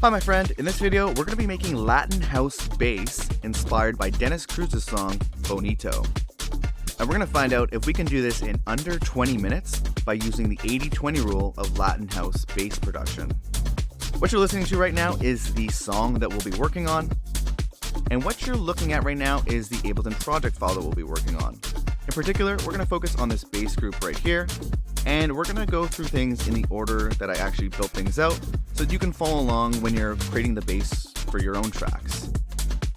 Hi my friend, in this video we're going to be making Latin house bass inspired by Dennis Cruz's song Bonito. And we're going to find out if we can do this in under 20 minutes by using the 80-20 rule of Latin house bass production. What you're listening to right now is the song that we'll be working on, and what you're looking at right now is the Ableton project file that we'll be working on. In particular, we're going to focus on this bass group right here, and we're going to go through things in the order that I actually built things out so that you can follow along when you're creating the bass for your own tracks.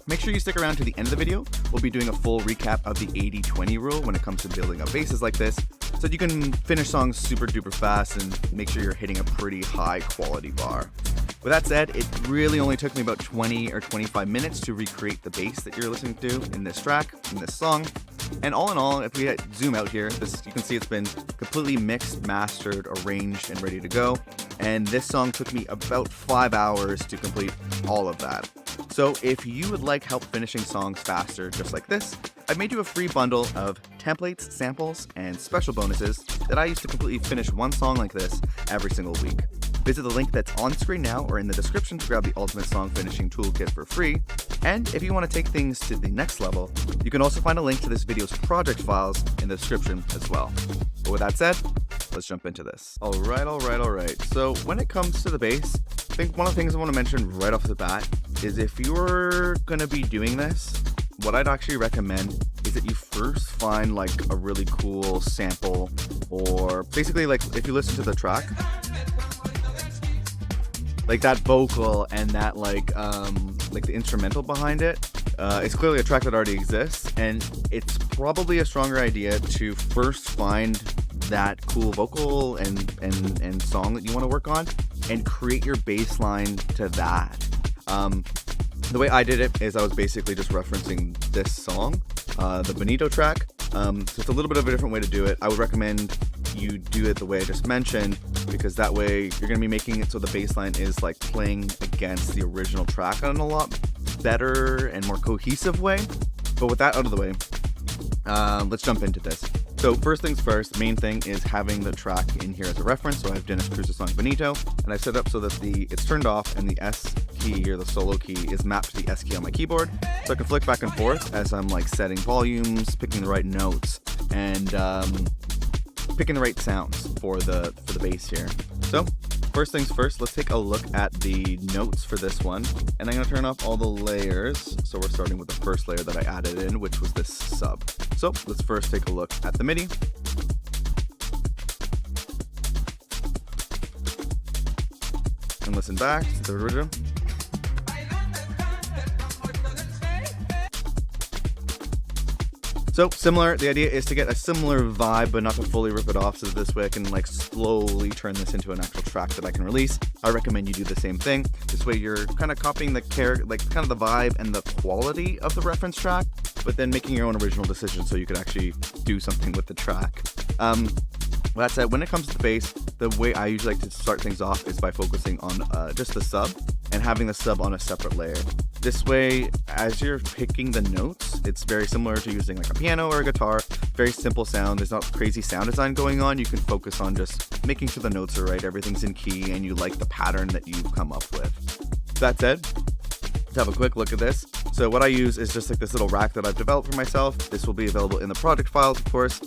Make sure you stick around to the end of the video. We'll be doing a full recap of the 80-20 rule when it comes to building up basses like this, so that you can finish songs super duper fast and make sure you're hitting a pretty high quality bar. With that said, it really only took me about 20 or 25 minutes to recreate the bass that you're listening to in this track, in this song. And all in all, if we zoom out here, you can see it's been completely mixed, mastered, arranged, and ready to go. And this song took me about 5 hours to complete all of that. So if you would like help finishing songs faster just like this, I've made you a free bundle of templates, samples, and special bonuses that I use to completely finish one song like this every single week. Visit the link that's on screen now or in the description to grab the Ultimate Song Finishing Toolkit for free. And if you want to take things to the next level, you can also find a link to this video's project files in the description as well. But with that said, let's jump into this. Alright. So when it comes to the bass, I think one of the things I want to mention right off the bat is if you're going to be doing this, what I'd actually recommend is that you first find like a really cool sample, or basically like if you listen to the track, like that vocal and that like the instrumental behind it, it's clearly a track that already exists, and it's probably a stronger idea to first find that cool vocal and song that you want to work on and create your bass line to that. The way I did it is I was basically just referencing this song, the Bonito track. So it's a little bit of a different way to do it. I would recommend you do it the way I just mentioned, because that way you're going to be making it so the bass line is like playing against the original track in a lot better and more cohesive way. But with that out of the way, let's jump into this. So first things first, main thing is having the track in here as a reference. So I have Dennis Cruz's song Bonito, and I set up so that it's turned off and the S key or the solo key is mapped to the S key on my keyboard. So I can flick back and forth as I'm like setting volumes, picking the right notes, and picking the right sounds for the bass here. So first things first, let's take a look at the notes for this one, and I'm going to turn off all the layers. So we're starting with the first layer that I added in, which was this sub. So let's first take a look at the MIDI. And listen back to the original. So similar, the idea is to get a similar vibe, but not to fully rip it off, so this way I can like slowly turn this into an actual track that I can release. I recommend you do the same thing. This way you're kind of copying the like kind of the vibe and the quality of the reference track, but then making your own original decision so you could actually do something with the track. That said, when it comes to the bass, the way I usually like to start things off is by focusing on just the sub and having the sub on a separate layer. This way, as you're picking the notes, it's very similar to using like a piano or a guitar. Very simple sound. There's not crazy sound design going on. You can focus on just making sure the notes are right, everything's in key, and you like the pattern that you've come up with. That said, let's have a quick look at this. So what I use is just like this little rack that I've developed for myself. This will be available in the project files, of course.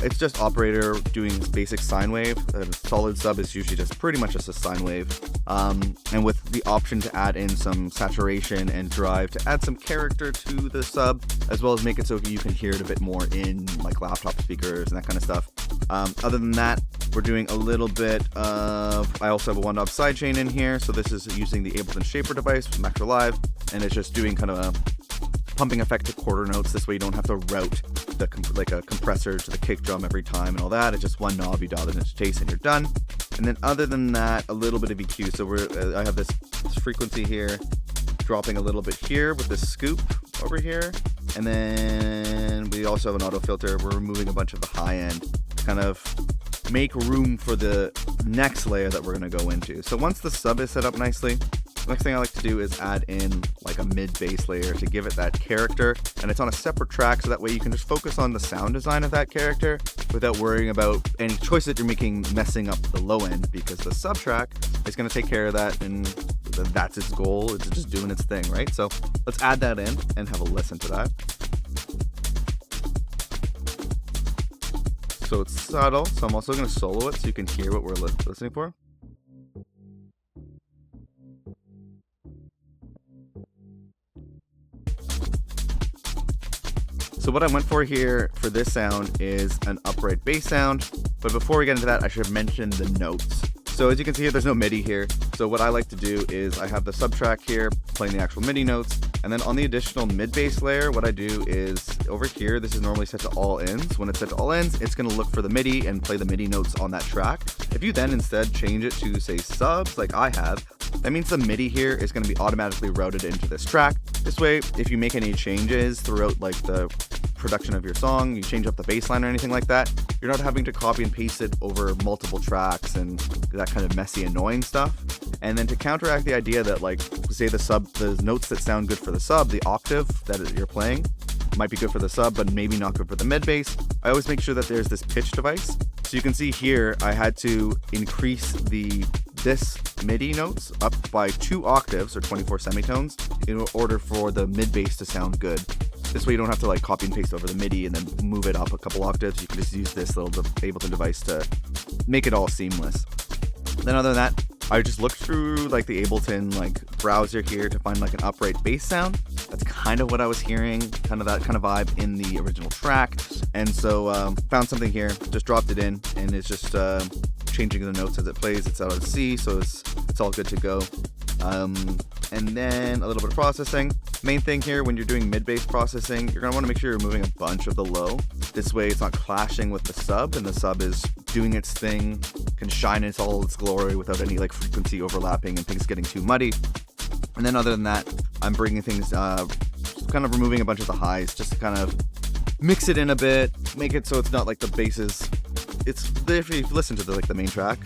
It's just operator doing basic sine wave. A solid sub is usually just pretty much just a sine wave. And with the option to add in some saturation and drive to add some character to the sub, as well as make it so you can hear it a bit more in like laptop speakers and that kind of stuff. Other than that, we're doing a little bit of, I also have a 1-knob sidechain in here. So this is using the Ableton Shaper device from Macro Live, and it's just doing kind of a pumping effect to quarter notes. This way you don't have to route like a compressor to the kick drum every time and all that. It's just one knob, you dial it into chase and you're done. And then other than that, a little bit of EQ. So I have this frequency here, dropping a little bit here with this scoop over here. And then we also have an auto filter. We're removing a bunch of the high end, kind of make room for the next layer that we're going to go into. So once the sub is set up nicely, the next thing I like to do is add in like a mid bass layer to give it that character, and it's on a separate track, so that way you can just focus on the sound design of that character without worrying about any choice that you're making messing up the low end, because the sub track is going to take care of that and that's its goal. It's just doing its thing, right? So let's add that in and have a listen to that. So it's subtle, so I'm also going to solo it so you can hear what we're listening for. So what I went for here for this sound is an upright bass sound, but before we get into that, I should have mentioned the notes. So as you can see here, there's no MIDI here. So what I like to do is I have the sub track here playing the actual MIDI notes. And then on the additional mid bass layer, what I do is over here, this is normally set to all ends. When it's set to all ends, it's gonna look for the MIDI and play the MIDI notes on that track. If you then instead change it to say subs like I have, that means the MIDI here is gonna be automatically routed into this track. This way, if you make any changes throughout like the production of your song, you change up the bass line or anything like that, you're not having to copy and paste it over multiple tracks and that kind of messy, annoying stuff. And then to counteract the idea that like, say the notes that sound good for the sub, the octave that you're playing might be good for the sub, but maybe not good for the mid bass, I always make sure that there's this pitch device. So you can see here, I had to increase this MIDI notes up by 2 octaves or 24 semitones in order for the mid bass to sound good. This way you don't have to like copy and paste over the MIDI and then move it up a couple octaves. You can just use this little Ableton device to make it all seamless. Then other than that, I just looked through like the Ableton like browser here to find like an upright bass sound. That's kind of what I was hearing, kind of that kind of vibe in the original track. And so found something here, just dropped it in, and it's just changing the notes as it plays. It's out of C, so it's all good to go. And then a little bit of processing. Main thing here, when you're doing mid-bass processing, you're gonna wanna make sure you're removing a bunch of the low. This way it's not clashing with the sub, and the sub is doing its thing, can shine in all its glory without any like frequency overlapping and things getting too muddy. And then other than that, I'm bringing things, kind of removing a bunch of the highs, just to kind of mix it in a bit, make it so it's not like the basses. If you listen to the main track,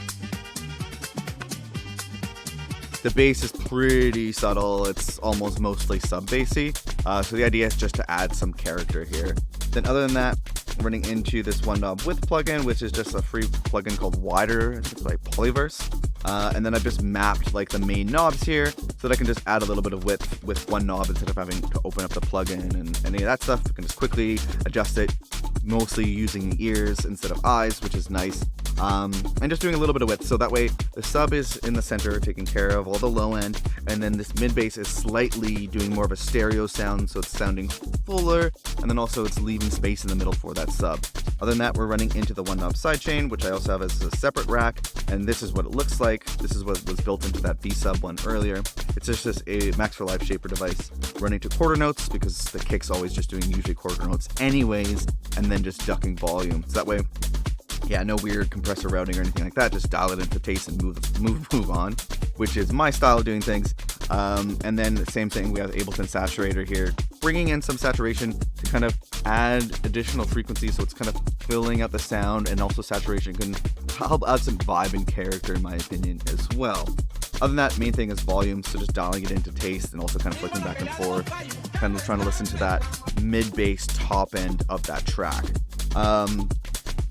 the bass is pretty subtle. It's almost mostly sub-bassy. So the idea is just to add some character here. Then other than that, running into this one knob width plugin, which is just a free plugin called Wider. It's by Polyverse. And then I've just mapped like the main knobs here so that I can just add a little bit of width with one knob instead of having to open up the plugin and any of that stuff. I can just quickly adjust it, mostly using ears instead of eyes, which is nice. And just doing a little bit of width, so that way the sub is in the center taking care of all the low end, and then this mid bass is slightly doing more of a stereo sound, so it's sounding fuller, and then also it's leaving space in the middle for that sub. Other than that, we're running into the one knob sidechain, which I also have as a separate rack, and this is what it looks like. This is what was built into that V sub one earlier. It's just a Max for Live shaper device running to quarter notes, because the kick's always just doing usually quarter notes anyways, and then just ducking volume. So that way, yeah, no weird compressor routing or anything like that. Just dial it into taste and move on, which is my style of doing things. And then the same thing, we have Ableton Saturator here, bringing in some saturation to kind of add additional frequency, so it's kind of filling out the sound, and also saturation can help add some vibe and character, in my opinion, as well. Other than that, main thing is volume, so just dialing it into taste and also kind of flicking back and forth, kind of trying to listen to that mid-bass top end of that track.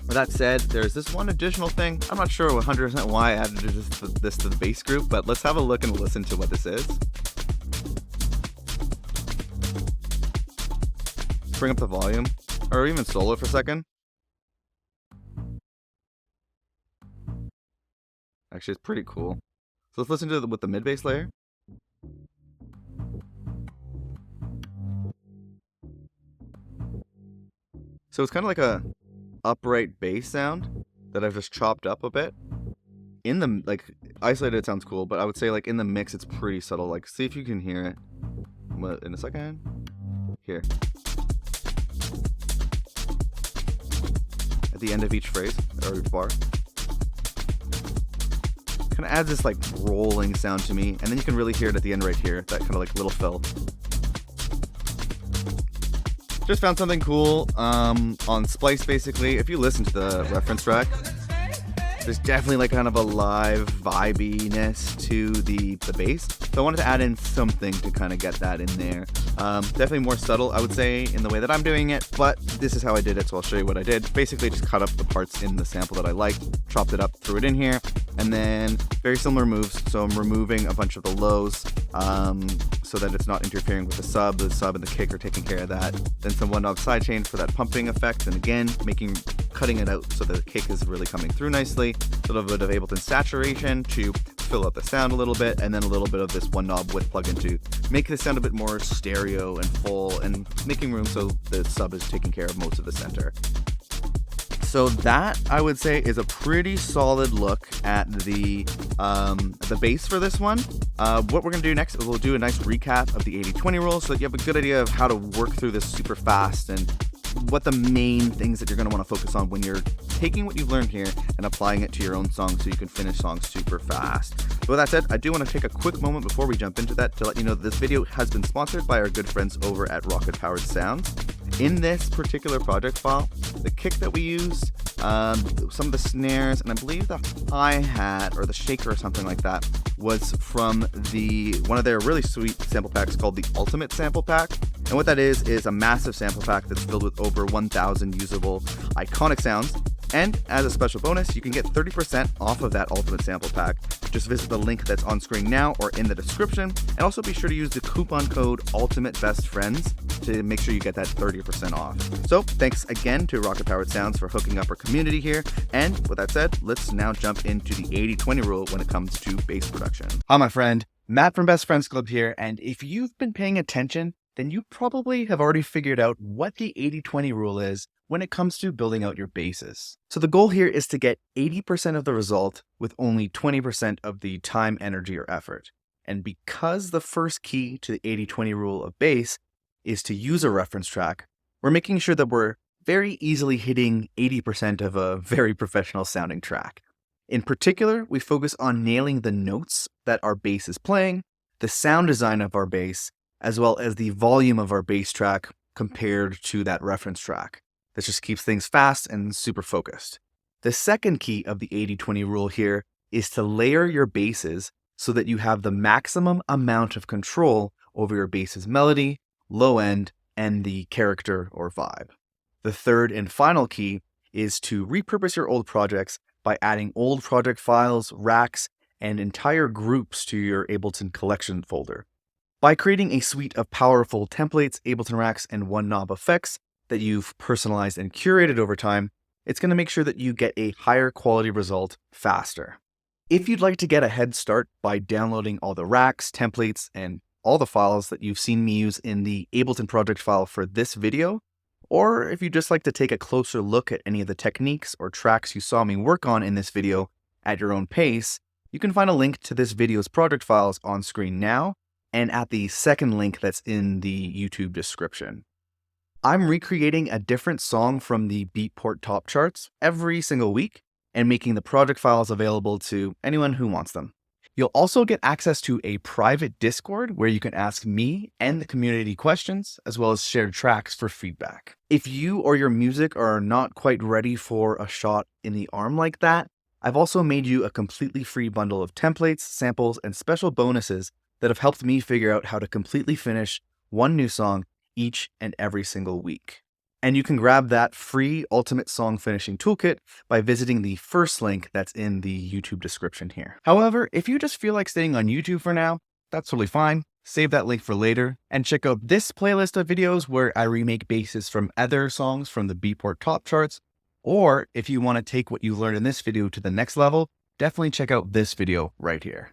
With that said, there's this one additional thing. I'm not sure 100% why I added this to the bass group, but let's have a look and listen to what this is. Bring up the volume, or even solo for a second. Actually, it's pretty cool. So let's listen to it with the mid-bass layer. So it's kind of like a upright bass sound that I've just chopped up a bit. In the, like, isolated it sounds cool, but I would say like in the mix it's pretty subtle. Like, see if you can hear it. In a second. Here. At the end of each phrase, or each bar. Kind of adds this like rolling sound to me, and then you can really hear it at the end right here, that kind of like little fill. Just found something cool on Splice, basically. If you listen to the reference track, there's definitely like kind of a live vibiness to the bass. So I wanted to add in something to kind of get that in there. Definitely more subtle, I would say, in the way that I'm doing it, but this is how I did it, so I'll show you what I did. Basically just cut up the parts in the sample that I liked, chopped it up, threw it in here, And then very similar moves. So I'm removing a bunch of the lows so that it's not interfering with the sub. The sub and the kick are taking care of that. Then some one knob sidechain for that pumping effect. And again, cutting it out so the kick is really coming through nicely. A little bit of Ableton saturation to fill out the sound a little bit, and then a little bit of this one knob width plugin to make the sound a bit more stereo and full, and making room so the sub is taking care of most of the center. So that, I would say, is a pretty solid look at the bass for this one. What we're going to do next is we'll do a nice recap of the 80-20 rule so that you have a good idea of how to work through this super fast and what the main things that you're going to want to focus on when you're taking what you've learned here and applying it to your own song so you can finish songs super fast. So with that said, I do want to take a quick moment before we jump into that to let you know that this video has been sponsored by our good friends over at Rocket Powered Sounds. In this particular project file, the kick that we used, some of the snares, and I believe the hi-hat or the shaker or something like that was from one of their really sweet sample packs called the Ultimate Sample Pack. And what that is a massive sample pack that's filled with over 1,000 usable iconic sounds. And as a special bonus, you can get 30% off of that Ultimate Sample Pack. Just visit the link that's on screen now or in the description. And also be sure to use the coupon code ULTIMATEBESTFRIENDS to make sure you get that 30% off. So thanks again to Rocket Powered Sounds for hooking up our community here. And with that said, let's now jump into the 80-20 rule when it comes to bass production. Hi, my friend. Matt from Best Friends Club here. And if you've been paying attention, then you probably have already figured out what the 80-20 rule is when it comes to building out your basses. So the goal here is to get 80% of the result with only 20% of the time, energy, or effort. And because the first key to the 80-20 rule of bass is to use a reference track, we're making sure that we're very easily hitting 80% of a very professional sounding track. In particular, we focus on nailing the notes that our bass is playing, the sound design of our bass, as well as the volume of our bass track compared to that reference track. This just keeps things fast and super focused. The second key of the 80-20 rule here is to layer your basses so that you have the maximum amount of control over your bass's melody, low end, and the character or vibe. The third and final key is to repurpose your old projects by adding old project files, racks, and entire groups to your Ableton collection folder. By creating a suite of powerful templates, Ableton racks, and one knob effects that you've personalized and curated over time, it's going to make sure that you get a higher quality result faster. If you'd like to get a head start by downloading all the racks, templates, and all the files that you've seen me use in the Ableton project file for this video, or if you'd just like to take a closer look at any of the techniques or tracks you saw me work on in this video at your own pace, you can find a link to this video's project files on screen now and at the second link that's in the YouTube description. I'm recreating a different song from the Beatport top charts every single week and making the project files available to anyone who wants them. You'll also get access to a private Discord where you can ask me and the community questions, as well as share tracks for feedback. If you or your music are not quite ready for a shot in the arm like that, I've also made you a completely free bundle of templates, samples, and special bonuses that have helped me figure out how to completely finish one new song each and every single week. And you can grab that free Ultimate Song Finishing Toolkit by visiting the first link that's in the YouTube description here. However, if you just feel like staying on YouTube for now, that's totally fine. Save that link for later and check out this playlist of videos where I remake basses from other songs from the Beatport top charts. Or if you want to take what you learned in this video to the next level, definitely check out this video right here.